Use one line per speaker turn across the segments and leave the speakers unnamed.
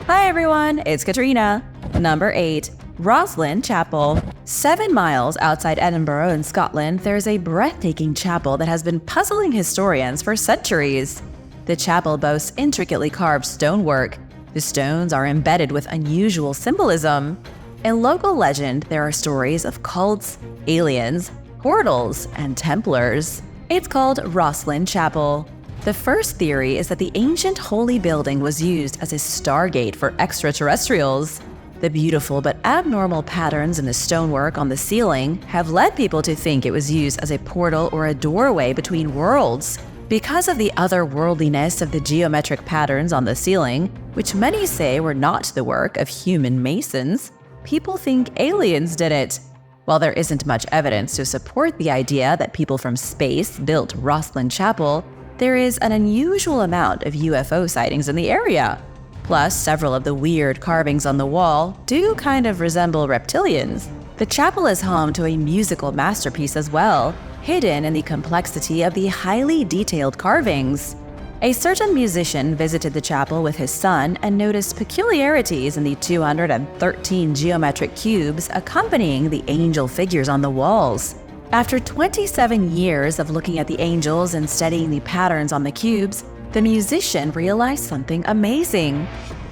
Hi everyone, it's Katrina. Number 8. Roslin Chapel. 7 miles outside Edinburgh in Scotland, there's a breathtaking chapel that has been puzzling historians for centuries. The chapel boasts intricately carved stonework. The stones are embedded with unusual symbolism. In local legend, there are stories of cults, aliens, portals, and Templars. It's called Roslin Chapel. The first theory is that the ancient holy building was used as a stargate for extraterrestrials. The beautiful but abnormal patterns in the stonework on the ceiling have led people to think it was used as a portal or a doorway between worlds. Because of the otherworldliness of the geometric patterns on the ceiling, which many say were not the work of human masons, people think aliens did it. While there isn't much evidence to support the idea that people from space built Roslin Chapel, there is an unusual amount of UFO sightings in the area. Plus, several of the weird carvings on the wall do kind of resemble reptilians. The chapel is home to a musical masterpiece as well, hidden in the complexity of the highly detailed carvings. A certain musician visited the chapel with his son and noticed peculiarities in the 213 geometric cubes accompanying the angel figures on the walls. After 27 years of looking at the angels and studying the patterns on the cubes, the musician realized something amazing.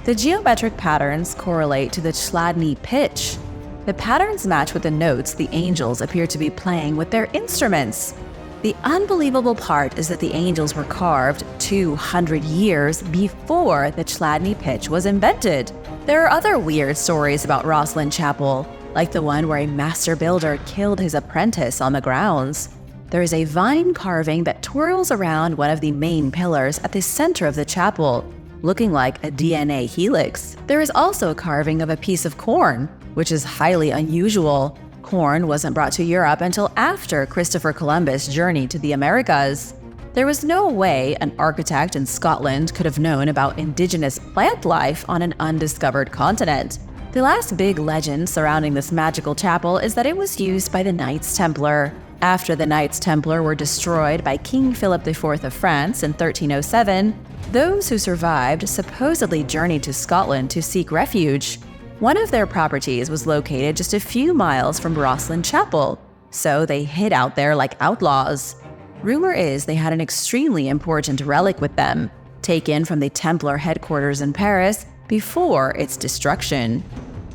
The geometric patterns correlate to the Chladni pitch. The patterns match with the notes the angels appear to be playing with their instruments. The unbelievable part is that the angels were carved 200 years before the Chladni pitch was invented. There are other weird stories about Roslin Chapel, like the one where a master builder killed his apprentice on the grounds. There is a vine carving that twirls around one of the main pillars at the center of the chapel, looking like a DNA helix. There is also a carving of a piece of corn, which is highly unusual. Corn wasn't brought to Europe until after Christopher Columbus journeyed to the Americas. There was no way an architect in Scotland could have known about indigenous plant life on an undiscovered continent. The last big legend surrounding this magical chapel is that it was used by the Knights Templar. After the Knights Templar were destroyed by King Philip IV of France in 1307, those who survived supposedly journeyed to Scotland to seek refuge. One of their properties was located just a few miles from Roslin Chapel, so they hid out there like outlaws. Rumor is they had an extremely important relic with them, taken from the Templar headquarters in Paris before its destruction.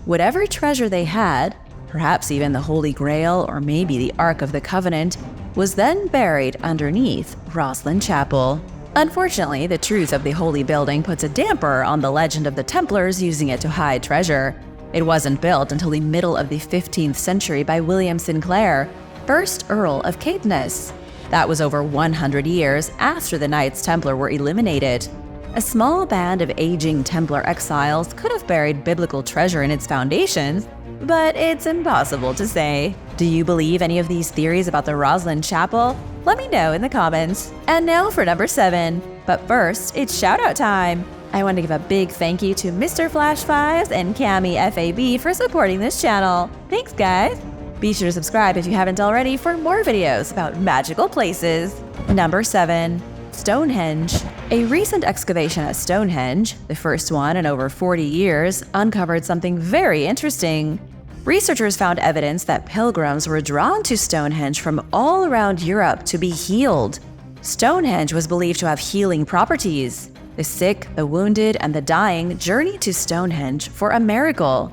Whatever treasure they had, perhaps even the Holy Grail or maybe the Ark of the Covenant, was then buried underneath Roslin Chapel. Unfortunately, the truth of the holy building puts a damper on the legend of the Templars using it to hide treasure. It wasn't built until the middle of the 15th century by William Sinclair, 1st Earl of Caithness. That was over 100 years after the Knights Templar were eliminated. A small band of aging Templar exiles could have buried biblical treasure in its foundations, but it's impossible to say. Do you believe any of these theories about the Roslin Chapel? Let me know in the comments. And now for number 7. But first, it's shoutout time. I want to give a big thank you to Mr. Flash Fives and Cami FAB for supporting this channel. Thanks, guys. Be sure to subscribe if you haven't already for more videos about magical places. Number 7. Stonehenge. A recent excavation at Stonehenge, the first one in over 40 years, uncovered something very interesting. Researchers found evidence that pilgrims were drawn to Stonehenge from all around Europe to be healed. Stonehenge was believed to have healing properties. The sick, the wounded, and the dying journeyed to Stonehenge for a miracle.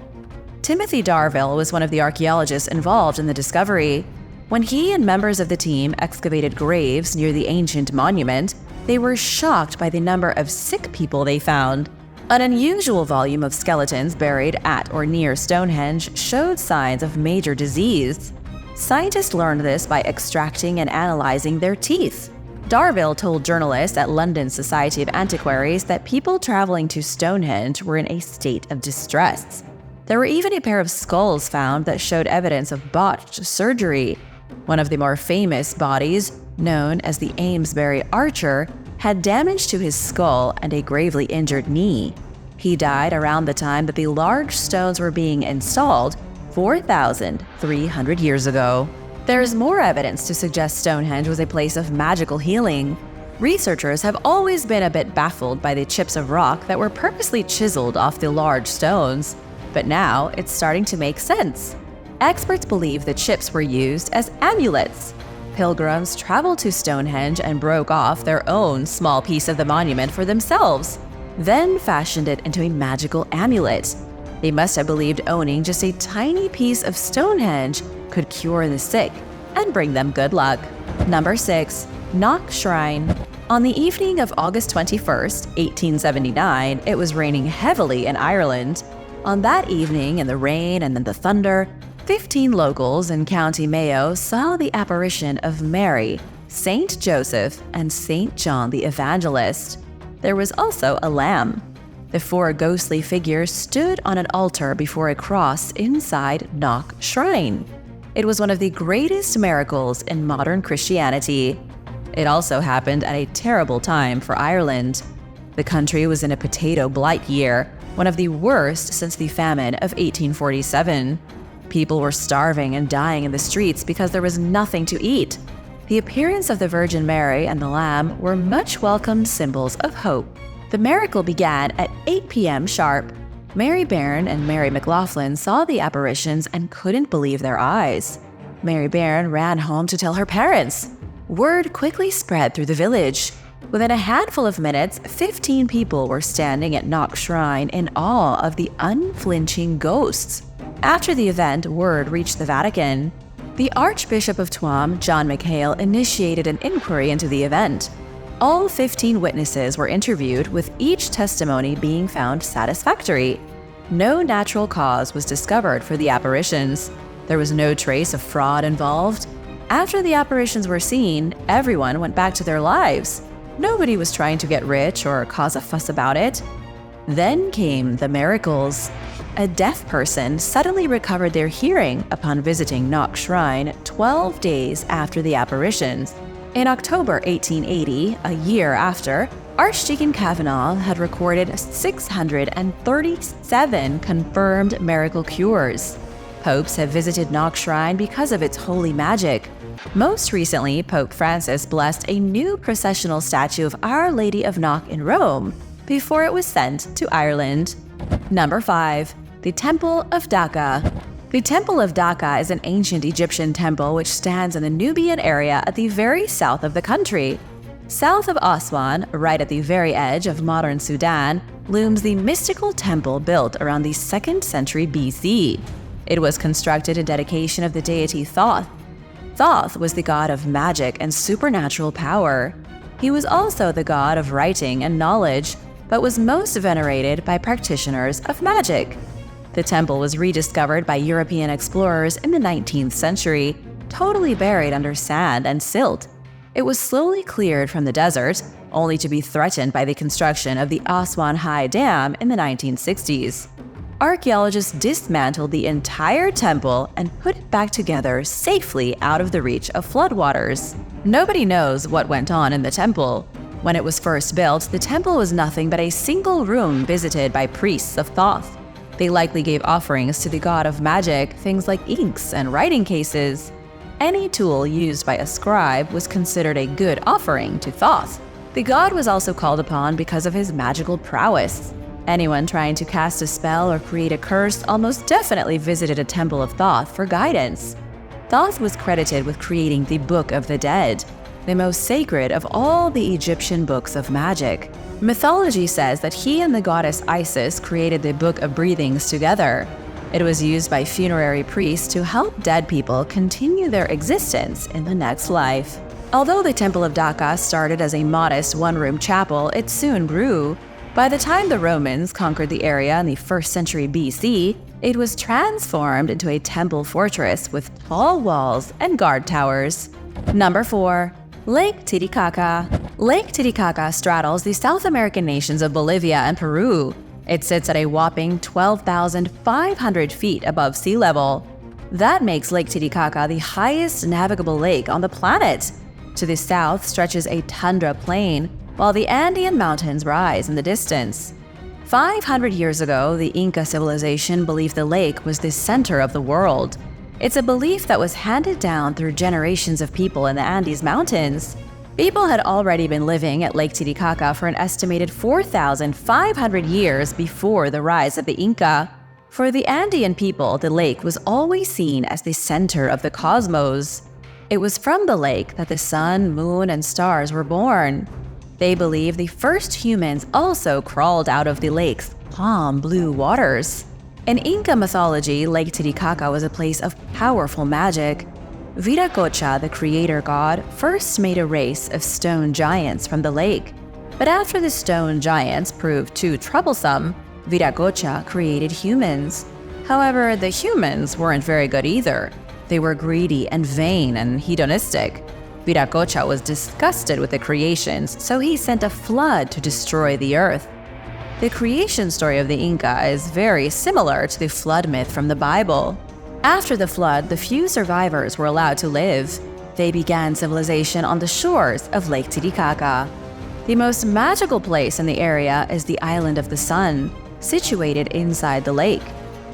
Timothy Darville was one of the archaeologists involved in the discovery. When he and members of the team excavated graves near the ancient monument, they were shocked by the number of sick people they found. An unusual volume of skeletons buried at or near Stonehenge showed signs of major disease. Scientists learned this by extracting and analyzing their teeth. Darville told journalists at London Society of Antiquaries that people traveling to Stonehenge were in a state of distress. There were even a pair of skulls found that showed evidence of botched surgery. One of the more famous bodies, known as the Amesbury Archer, had damage to his skull and a gravely injured knee. He died around the time that the large stones were being installed 4,300 years ago. There is more evidence to suggest Stonehenge was a place of magical healing. Researchers have always been a bit baffled by the chips of rock that were purposely chiseled off the large stones, but now it's starting to make sense. Experts believe the chips were used as amulets. Pilgrims traveled to Stonehenge and broke off their own small piece of the monument for themselves, then fashioned it into a magical amulet. They must have believed owning just a tiny piece of Stonehenge could cure the sick and bring them good luck. Number 6. Knock Shrine. On the evening of August 21st, 1879, it was raining heavily in Ireland. On that evening, in the rain and in the thunder, 15 locals in County Mayo saw the apparition of Mary, Saint Joseph, and Saint John the Evangelist. There was also a lamb. The 4 ghostly figures stood on an altar before a cross inside Knock Shrine. It was one of the greatest miracles in modern Christianity. It also happened at a terrible time for Ireland. The country was in a potato blight year, one of the worst since the famine of 1847. People were starving and dying in the streets because there was nothing to eat. The appearance of the Virgin Mary and the Lamb were much welcomed symbols of hope. The miracle began at 8 p.m. sharp. Mary Bairn and Mary McLaughlin saw the apparitions and couldn't believe their eyes. Mary Bairn ran home to tell her parents. Word quickly spread through the village. Within a handful of minutes, 15 people were standing at Knock Shrine in awe of the unflinching ghosts. After the event, word reached the Vatican. The Archbishop of Tuam, John McHale, initiated an inquiry into the event. All 15 witnesses were interviewed, with each testimony being found satisfactory. No natural cause was discovered for the apparitions. There was no trace of fraud involved. After the apparitions were seen, everyone went back to their lives. Nobody was trying to get rich or cause a fuss about it. Then came the miracles. A deaf person suddenly recovered their hearing upon visiting Knock Shrine 12 days after the apparitions. In October 1880, a year after, Archdeacon Kavanaugh had recorded 637 confirmed miracle cures. Popes have visited Knock Shrine because of its holy magic. Most recently, Pope Francis blessed a new processional statue of Our Lady of Knock in Rome before it was sent to Ireland. Number 5. The Temple of Dawah. The Temple of Dawah is an ancient Egyptian temple which stands in the Nubian area at the very south of the country. South of Aswan, right at the very edge of modern Sudan, looms the mystical temple built around the 2nd century BC. It was constructed in dedication of the deity Thoth. Thoth was the god of magic and supernatural power. He was also the god of writing and knowledge, but was most venerated by practitioners of magic. The temple was rediscovered by European explorers in the 19th century, totally buried under sand and silt. It was slowly cleared from the desert, only to be threatened by the construction of the Aswan High Dam in the 1960s. Archaeologists dismantled the entire temple and put it back together safely out of the reach of floodwaters. Nobody knows what went on in the temple. When it was first built, the temple was nothing but a single room visited by priests of Thoth. They likely gave offerings to the god of magic, things like inks and writing cases. Any tool used by a scribe was considered a good offering to Thoth. The god was also called upon because of his magical prowess. Anyone trying to cast a spell or create a curse almost definitely visited a temple of Thoth for guidance. Thoth was credited with creating the Book of the Dead, the most sacred of all the Egyptian books of magic. Mythology says that he and the goddess Isis created the Book of Breathings together. It was used by funerary priests to help dead people continue their existence in the next life. Although the Temple of Dawah started as a modest one-room chapel, it soon grew. By the time the Romans conquered the area in the 1st century BC, it was transformed into a temple fortress with tall walls and guard towers. Number 4. Lake Titicaca. Lake Titicaca straddles the South American nations of Bolivia and Peru. It sits at a whopping 12,500 feet above sea level. That makes Lake Titicaca the highest navigable lake on the planet. To the south stretches a tundra plain, while the Andean mountains rise in the distance. 500 years ago, the Inca civilization believed the lake was the center of the world. It's a belief that was handed down through generations of people in the Andes Mountains. People had already been living at Lake Titicaca for an estimated 4,500 years before the rise of the Inca. For the Andean people, the lake was always seen as the center of the cosmos. It was from the lake that the sun, moon, and stars were born. They believe the first humans also crawled out of the lake's calm blue waters. In Inca mythology, Lake Titicaca was a place of powerful magic. Viracocha, the creator god, first made a race of stone giants from the lake. But after the stone giants proved too troublesome, Viracocha created humans. However, the humans weren't very good either. They were greedy and vain and hedonistic. Viracocha was disgusted with the creations, so he sent a flood to destroy the earth. The creation story of the Inca is very similar to the flood myth from the Bible. After the flood, the few survivors were allowed to live. They began civilization on the shores of Lake Titicaca. The most magical place in the area is the Island of the Sun, situated inside the lake.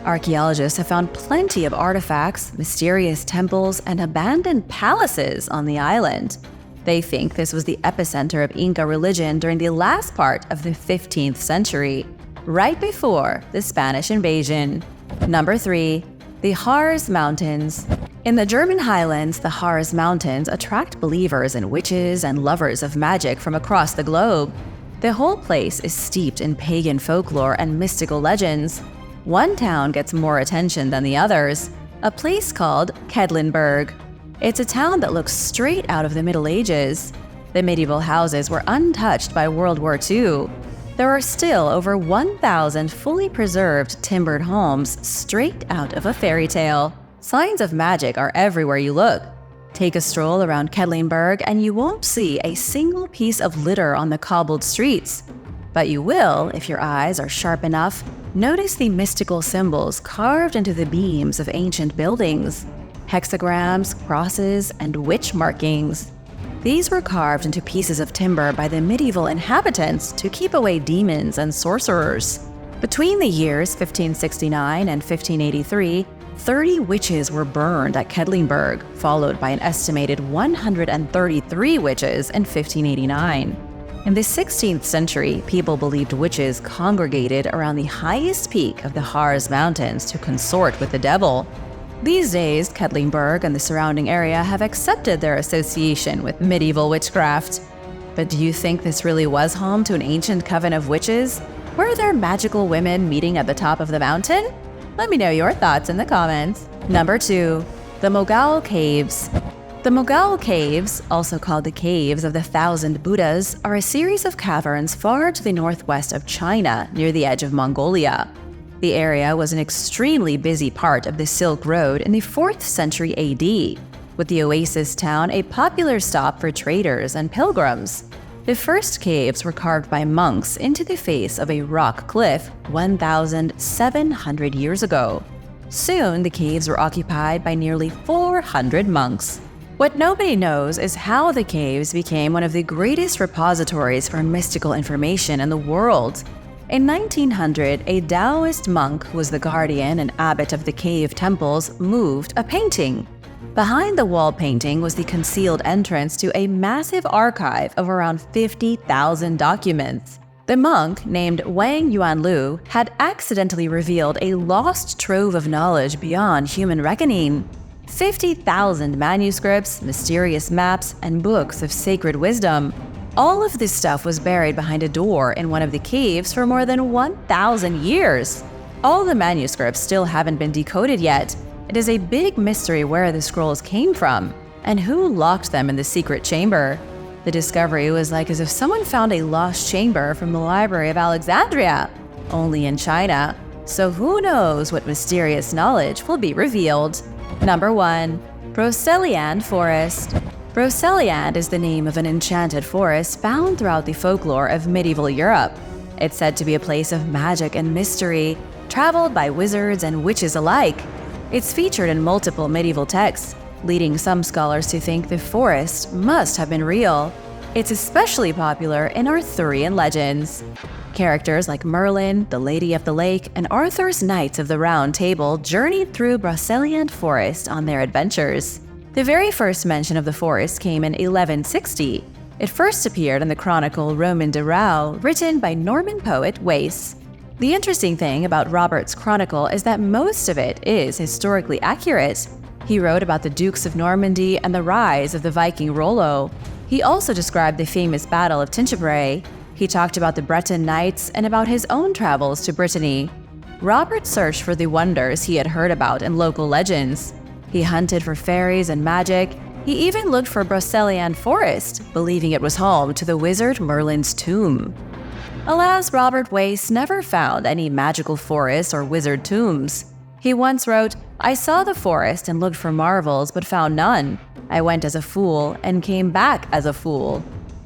Archaeologists have found plenty of artifacts, mysterious temples, and abandoned palaces on the island. They think this was the epicenter of Inca religion during the last part of the 15th century, right before the Spanish invasion. Number 3. The Hars Mountains. In the German highlands, the Hars Mountains attract believers in witches and lovers of magic from across the globe. The whole place is steeped in pagan folklore and mystical legends. One town gets more attention than the others, a place called Quedlinburg. It's a town that looks straight out of the Middle Ages. The medieval houses were untouched by World War II. There are still over 1,000 fully preserved timbered homes straight out of a fairy tale. Signs of magic are everywhere you look. Take a stroll around Quedlinburg and you won't see a single piece of litter on the cobbled streets. But you will, if your eyes are sharp enough, notice the mystical symbols carved into the beams of ancient buildings. Hexagrams, crosses, and witch markings. These were carved into pieces of timber by the medieval inhabitants to keep away demons and sorcerers. Between the years 1569 and 1583, 30 witches were burned at Quedlinburg, followed by an estimated 133 witches in 1589. In the 16th century, people believed witches congregated around the highest peak of the Hars Mountains to consort with the devil. These days, Quedlinburg and the surrounding area have accepted their association with medieval witchcraft. But do you think this really was home to an ancient coven of witches? Were there magical women meeting at the top of the mountain? Let me know your thoughts in the comments. Number 2. The Mugal Caves. The Mugal Caves, also called the Caves of the Thousand Buddhas, are a series of caverns far to the northwest of China, near the edge of Mongolia. The area was an extremely busy part of the Silk Road in the 4th century AD, with the oasis town a popular stop for traders and pilgrims. The first caves were carved by monks into the face of a rock cliff 1,700 years ago. Soon, the caves were occupied by nearly 400 monks. What nobody knows is how the caves became one of the greatest repositories for mystical information in the world. In 1900, a Taoist monk who was the guardian and abbot of the cave temples moved a painting. Behind the wall painting was the concealed entrance to a massive archive of around 50,000 documents. The monk, named Wang Yuanlu, had accidentally revealed a lost trove of knowledge beyond human reckoning. 50,000 manuscripts, mysterious maps, and books of sacred wisdom. All of this stuff was buried behind a door in one of the caves for more than 1,000 years. All the manuscripts still haven't been decoded yet. It is a big mystery where the scrolls came from and who locked them in the secret chamber. The discovery was like as if someone found a lost chamber from the Library of Alexandria, only in China. So who knows what mysterious knowledge will be revealed. Number 1. Brelan Forest. Brelan is the name of an enchanted forest found throughout the folklore of medieval Europe. It's said to be a place of magic and mystery, traveled by wizards and witches alike. It's featured in multiple medieval texts, leading some scholars to think the forest must have been real. It's especially popular in Arthurian legends. Characters like Merlin, the Lady of the Lake, and Arthur's Knights of the Round Table journeyed through Brelan Forest on their adventures. The very first mention of the forest came in 1160. It first appeared in the chronicle Roman de Rau, written by Norman poet Wace. The interesting thing about Robert's chronicle is that most of it is historically accurate. He wrote about the Dukes of Normandy and the rise of the Viking Rollo. He also described the famous Battle of Tinchebray. He talked about the Breton Knights and about his own travels to Brittany. Robert searched for the wonders he had heard about in local legends. He hunted for fairies and magic. He even looked for Brelan Forest, believing it was home to the wizard Merlin's tomb. Alas, Robert Wace never found any magical forests or wizard tombs. He once wrote, "I saw the forest and looked for marvels but found none. I went as a fool and came back as a fool."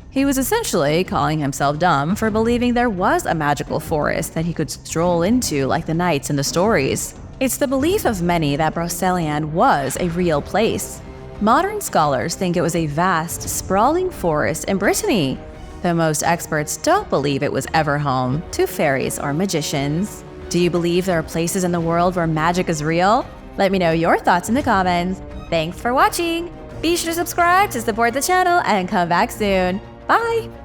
He was essentially calling himself dumb for believing there was a magical forest that he could stroll into like the knights in the stories. It's the belief of many that Brelan was a real place. Modern scholars think it was a vast, sprawling forest in Brittany, though most experts don't believe it was ever home to fairies or magicians. Do you believe there are places in the world where magic is real? Let me know your thoughts in the comments. Thanks for watching! Be sure to subscribe to support the channel and come back soon. Bye!